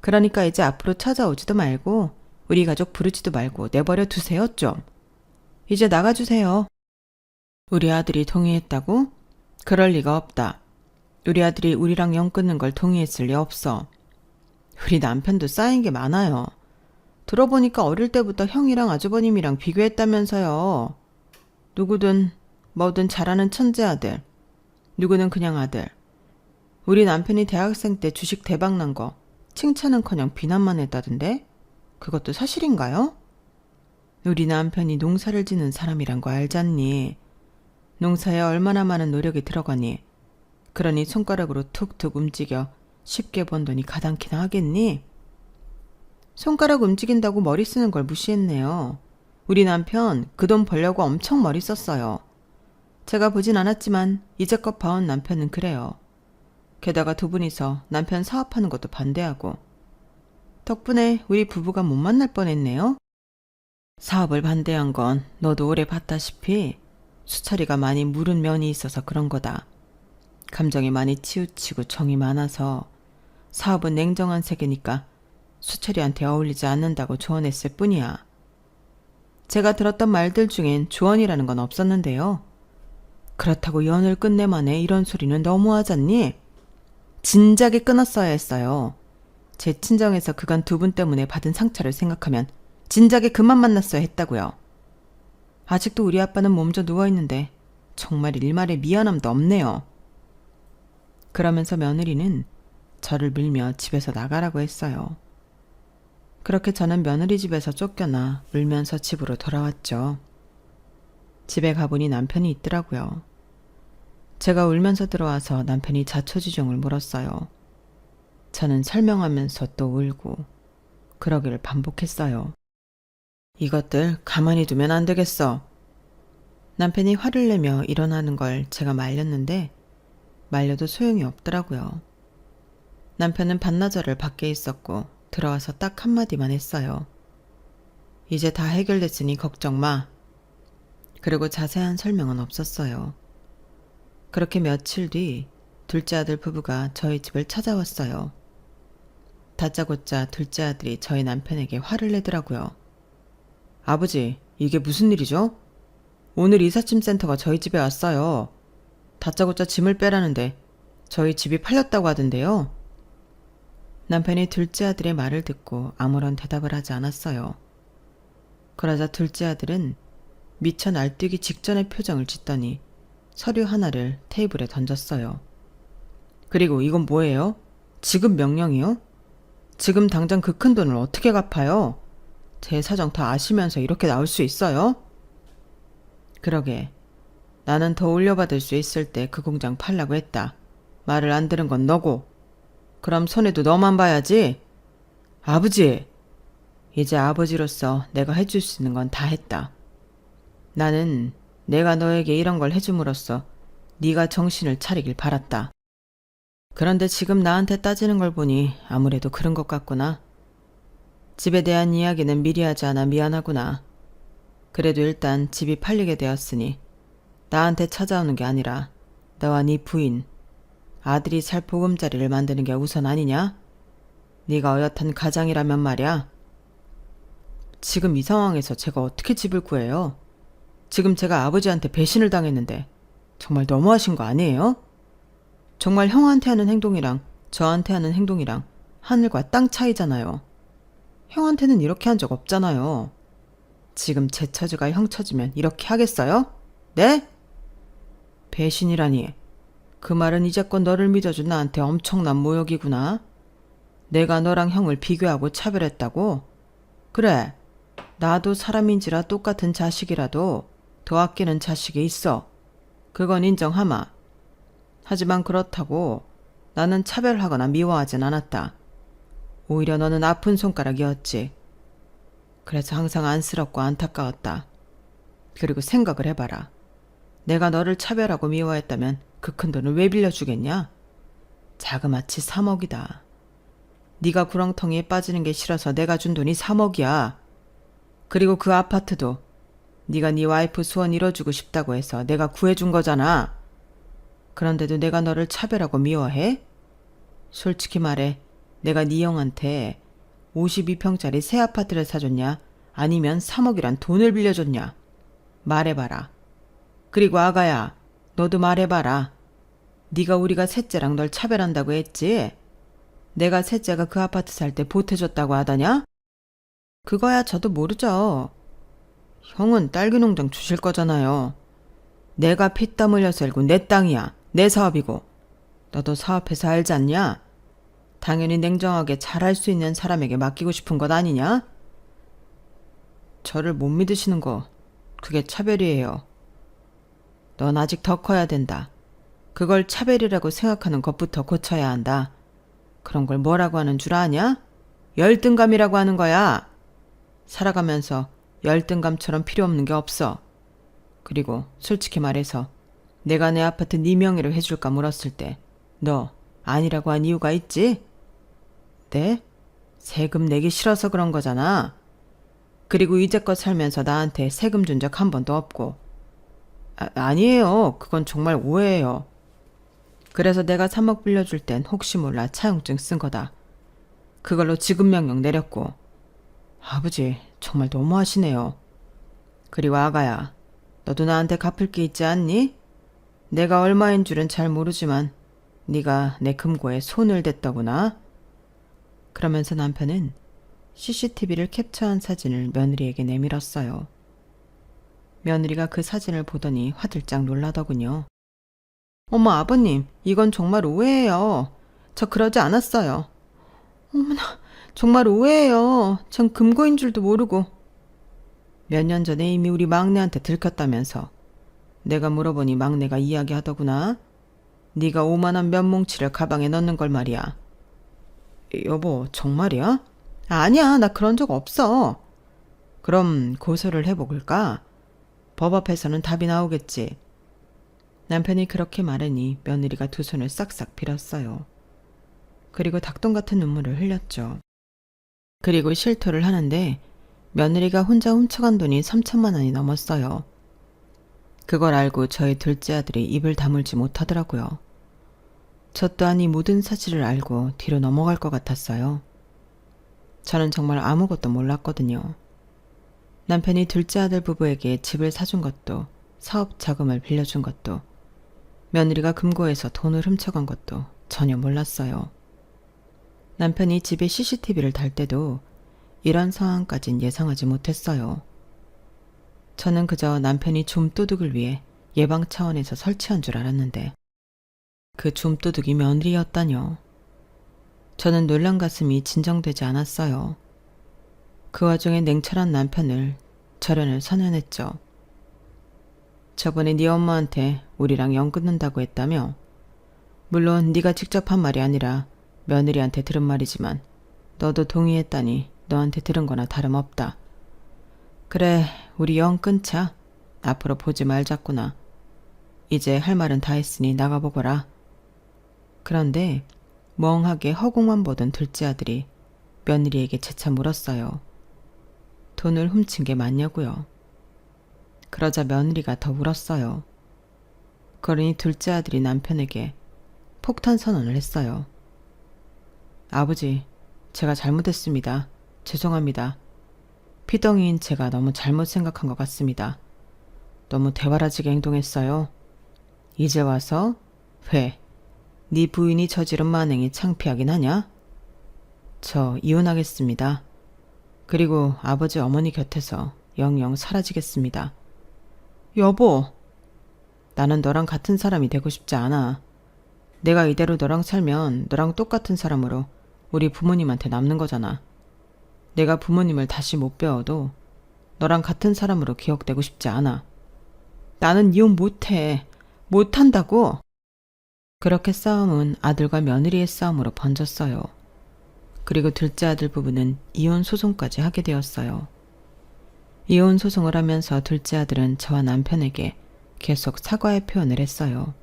그러니까 이제 앞으로 찾아오지도 말고 우리 가족 부르지도 말고 내버려 두세요 좀. 이제 나가주세요. 우리 아들이 동의했다고? 그럴 리가 없다. 우리 아들이 우리랑 연 끊는 걸 동의했을 리 없어. 우리 남편도 쌓인 게 많아요. 들어보니까 어릴 때부터 형이랑 아주버님이랑 비교했다면서요. 누구든 뭐든 잘하는 천재 아들. 누구는 그냥 아들. 우리 남편이 대학생 때 주식 대박 난 거 칭찬은커녕 비난만 했다던데? 그것도 사실인가요? 우리 남편이 농사를 짓는 사람이란 거 알잖니? 농사에 얼마나 많은 노력이 들어가니? 그러니 손가락으로 툭툭 움직여 쉽게 번 돈이 가당키나 하겠니? 손가락 움직인다고 머리 쓰는 걸 무시했네요. 우리 남편 그 돈 벌려고 엄청 머리 썼어요. 제가 보진 않았지만 이제껏 봐온 남편은 그래요. 게다가 두 분이서 남편 사업하는 것도 반대하고. 덕분에 우리 부부가 못 만날 뻔했네요. 사업을 반대한 건 너도 오래 봤다시피 수철이가 많이 무른 면이 있어서 그런 거다. 감정이 많이 치우치고 정이 많아서 사업은 냉정한 세계니까 수철이한테 어울리지 않는다고 조언했을 뿐이야. 제가 들었던 말들 중엔 조언이라는 건 없었는데요. 그렇다고 연을 끝내만에 이런 소리는 너무하잖니? 진작에 끊었어야 했어요. 제 친정에서 그간 두 분 때문에 받은 상처를 생각하면 진작에 그만 만났어야 했다고요. 아직도 우리 아빠는 몸져 누워있는데 정말 일말의 미안함도 없네요. 그러면서 며느리는 저를 밀며 집에서 나가라고 했어요. 그렇게 저는 며느리 집에서 쫓겨나 울면서 집으로 돌아왔죠. 집에 가보니 남편이 있더라고요. 제가 울면서 들어와서 남편이 자초지종을 물었어요. 저는 설명하면서 또 울고 그러기를 반복했어요. 이것들 가만히 두면 안 되겠어. 남편이 화를 내며 일어나는 걸 제가 말렸는데 말려도 소용이 없더라고요. 남편은 반나절을 밖에 있었고 들어와서 딱 한마디만 했어요. 이제 다 해결됐으니 걱정 마. 그리고 자세한 설명은 없었어요. 그렇게 며칠 뒤 둘째 아들 부부가 저희 집을 찾아왔어요. 다짜고짜 둘째 아들이 저희 남편에게 화를 내더라고요. 아버지, 이게 무슨 일이죠? 오늘 이삿짐 센터가 저희 집에 왔어요. 다짜고짜 짐을 빼라는데 저희 집이 팔렸다고 하던데요. 남편이 둘째 아들의 말을 듣고 아무런 대답을 하지 않았어요. 그러자 둘째 아들은 미쳐 날뛰기 직전의 표정을 짓더니 서류 하나를 테이블에 던졌어요. 그리고 이건 뭐예요? 지급 명령이요? 지금 당장 그 큰 돈을 어떻게 갚아요? 제 사정 다 아시면서 이렇게 나올 수 있어요? 그러게. 나는 더 올려받을 수 있을 때 그 공장 팔라고 했다. 말을 안 들은 건 너고. 그럼 손해도 너만 봐야지. 아버지! 이제 아버지로서 내가 해줄 수 있는 건 다 했다. 나는 내가 너에게 이런 걸 해줌으로써 네가 정신을 차리길 바랐다. 그런데 지금 나한테 따지는 걸 보니 아무래도 그런 것 같구나. 집에 대한 이야기는 미리 하지 않아 미안하구나. 그래도 일단 집이 팔리게 되었으니 나한테 찾아오는 게 아니라 너와 네 부인, 아들이 살 보금자리를 만드는 게 우선 아니냐? 네가 어엿한 가장이라면 말이야. 지금 이 상황에서 제가 어떻게 집을 구해요? 지금 제가 아버지한테 배신을 당했는데 정말 너무하신 거 아니에요? 정말 형한테 하는 행동이랑 저한테 하는 행동이랑 하늘과 땅 차이잖아요. 형한테는 이렇게 한 적 없잖아요. 지금 제 처지가 형 처지면 이렇게 하겠어요? 네? 배신이라니. 그 말은 이제껏 너를 믿어준 나한테 엄청난 모욕이구나. 내가 너랑 형을 비교하고 차별했다고? 그래, 나도 사람인지라 똑같은 자식이라도 더 아끼는 자식이 있어. 그건 인정하마. 하지만 그렇다고 나는 차별하거나 미워하진 않았다. 오히려 너는 아픈 손가락이었지. 그래서 항상 안쓰럽고 안타까웠다. 그리고 생각을 해봐라. 내가 너를 차별하고 미워했다면 그 큰 돈을 왜 빌려주겠냐? 자그마치 3억이다. 네가 구렁텅이에 빠지는 게 싫어서 내가 준 돈이 3억이야. 그리고 그 아파트도 네가 네 와이프 소원 이뤄주고 싶다고 해서 내가 구해준 거잖아. 그런데도 내가 너를 차별하고 미워해? 솔직히 말해, 내가 네 형한테 52평짜리 새 아파트를 사줬냐? 아니면 3억이란 돈을 빌려줬냐? 말해봐라. 그리고 아가야, 너도 말해봐라. 네가 우리가 셋째랑 널 차별한다고 했지? 내가 셋째가 그 아파트 살 때 보태줬다고 하더냐? 그거야 저도 모르죠. 형은 딸기 농장 주실 거잖아요. 내가 피땀 흘려서 일고 내 땅이야. 내 사업이고. 너도 사업해서 알지 않냐? 당연히 냉정하게 잘할 수 있는 사람에게 맡기고 싶은 것 아니냐? 저를 못 믿으시는 거 그게 차별이에요. 넌 아직 더 커야 된다. 그걸 차별이라고 생각하는 것부터 고쳐야 한다. 그런 걸 뭐라고 하는 줄 아냐? 열등감이라고 하는 거야. 살아가면서 열등감처럼 필요 없는 게 없어. 그리고 솔직히 말해서 내가 내 아파트 네 명의로 해줄까 물었을 때 너 아니라고 한 이유가 있지? 네? 세금 내기 싫어서 그런 거잖아. 그리고 이제껏 살면서 나한테 세금 준 적 한 번도 없고. 아니에요. 그건 정말 오해예요. 그래서 내가 3억 빌려줄 땐 혹시 몰라 차용증 쓴 거다. 그걸로 지급명령 내렸고. 아버지, 정말 너무하시네요. 그리고 아가야, 너도 나한테 갚을 게 있지 않니? 내가 얼마인 줄은 잘 모르지만 네가 내 금고에 손을 댔더구나. 그러면서 남편은 CCTV를 캡처한 사진을 며느리에게 내밀었어요. 며느리가 그 사진을 보더니 화들짝 놀라더군요. 어머 아버님, 이건 정말 오해예요. 저 그러지 않았어요. 어머나, 정말 오해예요. 전 금고인 줄도 모르고. 몇 년 전에 이미 우리 막내한테 들켰다면서. 내가 물어보니 막내가 이야기하더구나. 네가 5만 원 몇 뭉치를 가방에 넣는 걸 말이야. 여보, 정말이야? 아니야, 나 그런 적 없어. 그럼 고소를 해볼까? 법 앞에서는 답이 나오겠지. 남편이 그렇게 말하니 며느리가 두 손을 싹싹 빌었어요. 그리고 닭똥 같은 눈물을 흘렸죠. 그리고 실토를 하는데 며느리가 혼자 훔쳐간 돈이 3천만 원이 넘었어요. 그걸 알고 저희 둘째 아들이 입을 다물지 못하더라고요. 저 또한 이 모든 사실을 알고 뒤로 넘어갈 것 같았어요. 저는 정말 아무것도 몰랐거든요. 남편이 둘째 아들 부부에게 집을 사준 것도, 사업 자금을 빌려준 것도, 며느리가 금고에서 돈을 훔쳐간 것도 전혀 몰랐어요. 남편이 집에 CCTV를 달 때도 이런 상황까진 예상하지 못했어요. 저는 그저 남편이 좀도둑을 위해 예방 차원에서 설치한 줄 알았는데 그 좀도둑이 며느리였다뇨. 저는 놀란 가슴이 진정되지 않았어요. 그 와중에 냉철한 남편을 절연을 선언했죠. 저번에 네 엄마한테 우리랑 연 끊는다고 했다며? 물론 네가 직접 한 말이 아니라 며느리한테 들은 말이지만 너도 동의했다니 너한테 들은 거나 다름없다. 그래, 우리 연 끊자. 앞으로 보지 말자꾸나. 이제 할 말은 다 했으니 나가보거라. 그런데 멍하게 허공만 보던 둘째 아들이 며느리에게 재차 물었어요. 돈을 훔친 게 맞냐고요. 그러자 며느리가 더 울었어요. 그러니 둘째 아들이 남편에게 폭탄 선언을 했어요. 아버지, 제가 잘못했습니다. 죄송합니다. 피덩이인 제가 너무 잘못 생각한 것 같습니다. 너무 대바라지게 행동했어요. 이제 와서 왜? 네 부인이 저지른 만행이 창피하긴 하냐? 저 이혼하겠습니다. 그리고 아버지 어머니 곁에서 영영 사라지겠습니다. 여보, 나는 너랑 같은 사람이 되고 싶지 않아. 내가 이대로 너랑 살면 너랑 똑같은 사람으로 우리 부모님한테 남는 거잖아. 내가 부모님을 다시 못 배워도 너랑 같은 사람으로 기억되고 싶지 않아. 나는 이혼 못해. 못한다고. 그렇게 싸움은 아들과 며느리의 싸움으로 번졌어요. 그리고 둘째 아들 부부는 이혼 소송까지 하게 되었어요. 이혼 소송을 하면서 둘째 아들은 저와 남편에게 계속 사과의 표현을 했어요.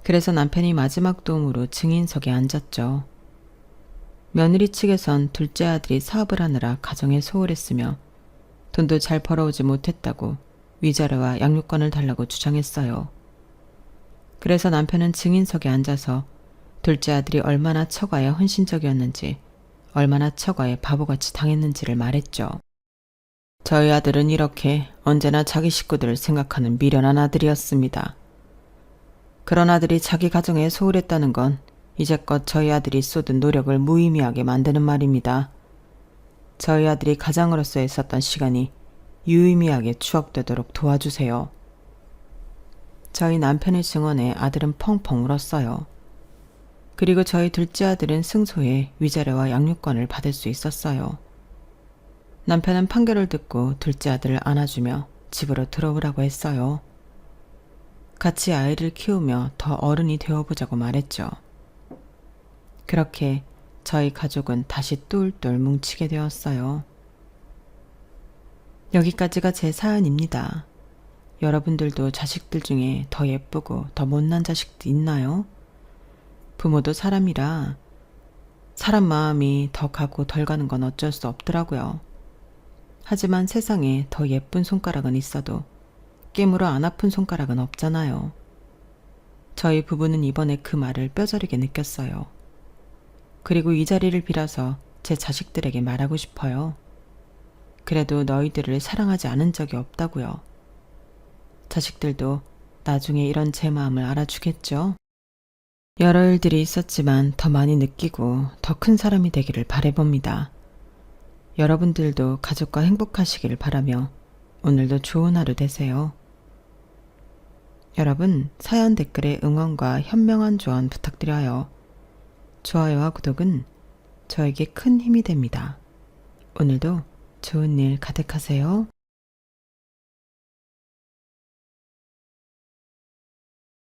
그래서 남편이 마지막 도움으로 증인석에 앉았죠. 며느리 측에선 둘째 아들이 사업을 하느라 가정에 소홀했으며 돈도 잘 벌어오지 못했다고 위자료와 양육권을 달라고 주장했어요. 그래서 남편은 증인석에 앉아서 둘째 아들이 얼마나 처가에 헌신적이었는지, 얼마나 처가에 바보같이 당했는지를 말했죠. 저희 아들은 이렇게 언제나 자기 식구들을 생각하는 미련한 아들이었습니다. 그런 아들이 자기 가정에 소홀했다는 건 이제껏 저희 아들이 쏟은 노력을 무의미하게 만드는 말입니다. 저희 아들이 가장으로서 있었던 시간이 유의미하게 추억되도록 도와주세요. 저희 남편의 증언에 아들은 펑펑 울었어요. 그리고 저희 둘째 아들은 승소해 위자료와 양육권을 받을 수 있었어요. 남편은 판결을 듣고 둘째 아들을 안아주며 집으로 들어오라고 했어요. 같이 아이를 키우며 더 어른이 되어보자고 말했죠. 그렇게 저희 가족은 다시 똘똘 뭉치게 되었어요. 여기까지가 제 사연입니다. 여러분들도 자식들 중에 더 예쁘고 더 못난 자식도 있나요? 부모도 사람이라 사람 마음이 더 가고 덜 가는 건 어쩔 수 없더라고요. 하지만 세상에 더 예쁜 손가락은 있어도 깨물어 안 아픈 손가락은 없잖아요. 저희 부부는 이번에 그 말을 뼈저리게 느꼈어요. 그리고 이 자리를 빌어서 제 자식들에게 말하고 싶어요. 그래도 너희들을 사랑하지 않은 적이 없다고요. 자식들도 나중에 이런 제 마음을 알아주겠죠? 여러 일들이 있었지만 더 많이 느끼고 더 큰 사람이 되기를 바라봅니다. 여러분들도 가족과 행복하시길 바라며 오늘도 좋은 하루 되세요. 여러분, 사연 댓글에 응원과 현명한 조언 부탁드려요. 좋아요와 구독은 저에게 큰 힘이 됩니다. 오늘도 좋은 일 가득하세요.